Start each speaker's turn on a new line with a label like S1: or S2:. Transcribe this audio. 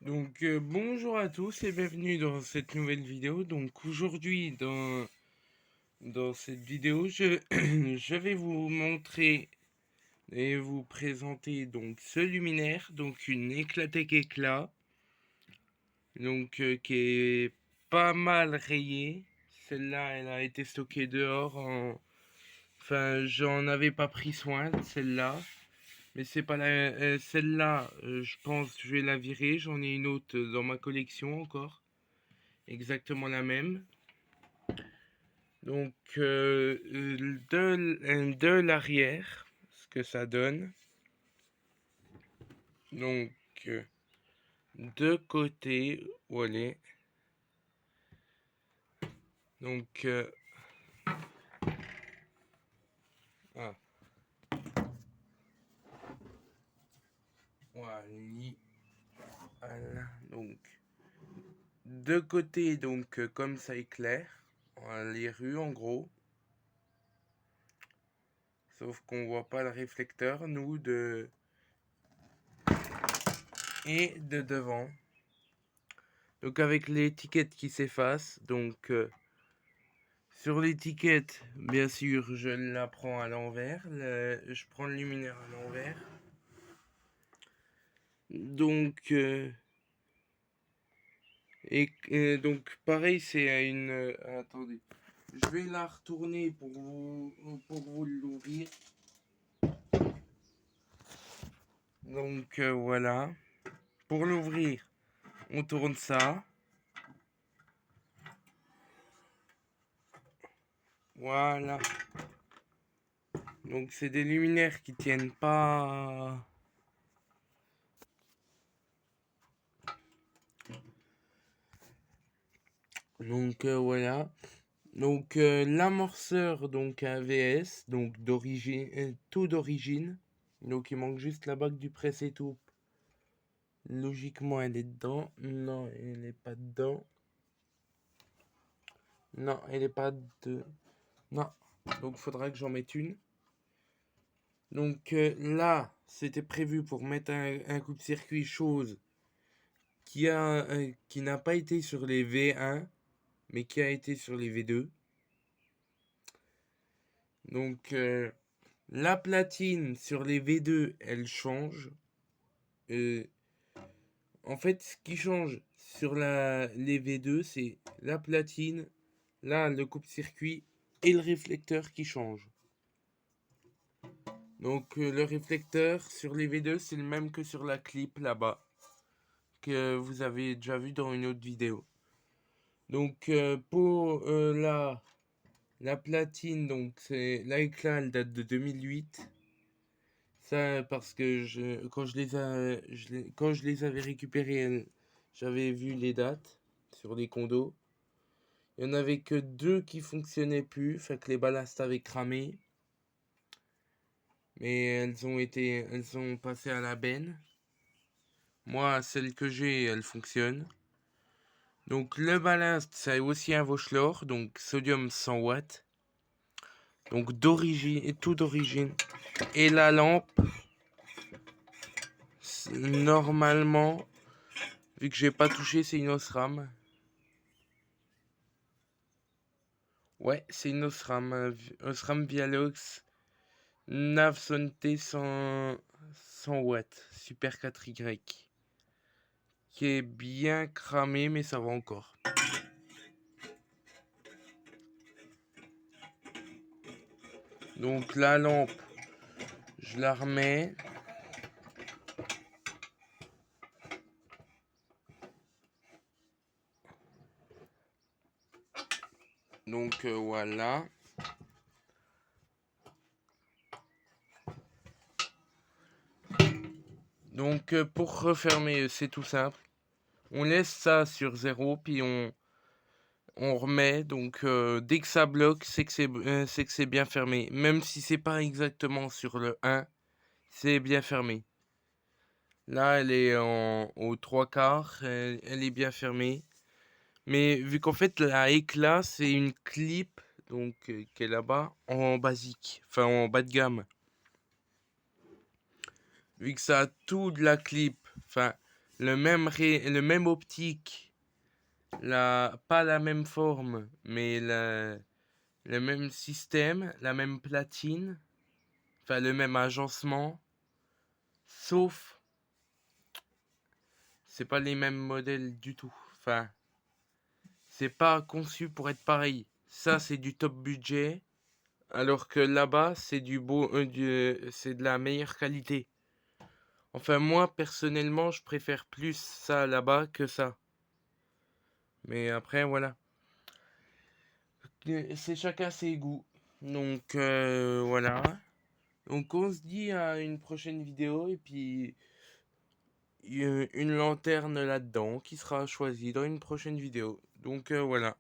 S1: Bonjour à tous et bienvenue dans cette nouvelle vidéo. Donc aujourd'hui dans cette vidéo je vais vous montrer et vous présenter donc ce luminaire, donc une Éclatec éclat, qui est pas mal rayée. Celle-là elle a été stockée dehors enfin j'en avais pas pris soin de celle-là. Mais c'est pas celle-là, je pense que je vais la virer. J'en ai une autre dans ma collection encore. Exactement la même. De l'arrière, ce que ça donne. Donc, euh, de côté, voilà. Donc, euh, ah, voilà. Voilà. Donc, de côté, comme ça éclaire, les rues en gros. Sauf qu'on voit pas le réflecteur, nous, et de devant. Donc avec l'étiquette qui s'efface, sur l'étiquette, bien sûr, je la prends à l'envers, je prends le luminaire à l'envers. Donc, donc pareil, c'est à une. Attendez, je vais la retourner pour vous l'ouvrir. Voilà. Pour l'ouvrir, on tourne ça. Voilà. Donc c'est des luminaires qui tiennent pas. Voilà. L'amorceur AVS, d'origine, tout d'origine. Donc il manque juste la bague du presse et tout. Logiquement elle est dedans. Non, elle est pas dedans. Non, elle est pas de. Non. Donc faudra que j'en mette une. Là, c'était prévu pour mettre un coupe-circuit, chose qui n'a pas été sur les V1, mais qui a été sur les V2. La platine sur les V2, elle change. Euh, En fait, ce qui change sur les V2, c'est la platine, là, le coupe-circuit et le réflecteur qui changent. Le réflecteur sur les V2, c'est le même que sur la clip là-bas, que vous avez déjà vu dans une autre vidéo. Pour la platine, c'est la éclat, elle date de 2008. Ça, parce que quand je les avais récupérées, j'avais vu les dates sur les condos. Il y en avait que deux qui fonctionnaient plus, fait que les ballasts avaient cramé. Mais elles ont passé à la benne. Moi, celle que j'ai, elle fonctionne. Donc le ballast, c'est aussi un Vauchlor, donc sodium 100 watts. Donc d'origine, et tout d'origine. Et la lampe, normalement, vu que j'ai pas touché, c'est une Osram. Ouais, c'est une Osram. Osram Vialox. Nav Sonté 100 watts. Super 4Y. Qui est bien cramé, mais ça va encore. Donc la lampe, je la remets. Voilà. Pour refermer, c'est tout simple. On laisse ça sur 0, puis on remet. Dès que ça bloque, c'est que c'est bien fermé. Même si c'est pas exactement sur le 1, c'est bien fermé. Là, elle est aux 3/4, elle est bien fermée. Mais vu qu'en fait, la éclat, c'est une clip, qui est là-bas, en basique, enfin en bas de gamme. Vu que ça a tout de la clip, enfin, le même optique, pas la même forme, mais le même système, la même platine, enfin le même agencement, sauf c'est pas les mêmes modèles du tout. Enfin, c'est pas conçu pour être pareil. Ça, c'est du top budget, alors que là-bas, c'est c'est de la meilleure qualité. Enfin, moi, personnellement, je préfère plus ça là-bas que ça. Mais après, voilà. C'est chacun ses goûts. Donc, voilà. Donc, on se dit à une prochaine vidéo et puis une lanterne là-dedans qui sera choisie dans une prochaine vidéo. Donc, voilà.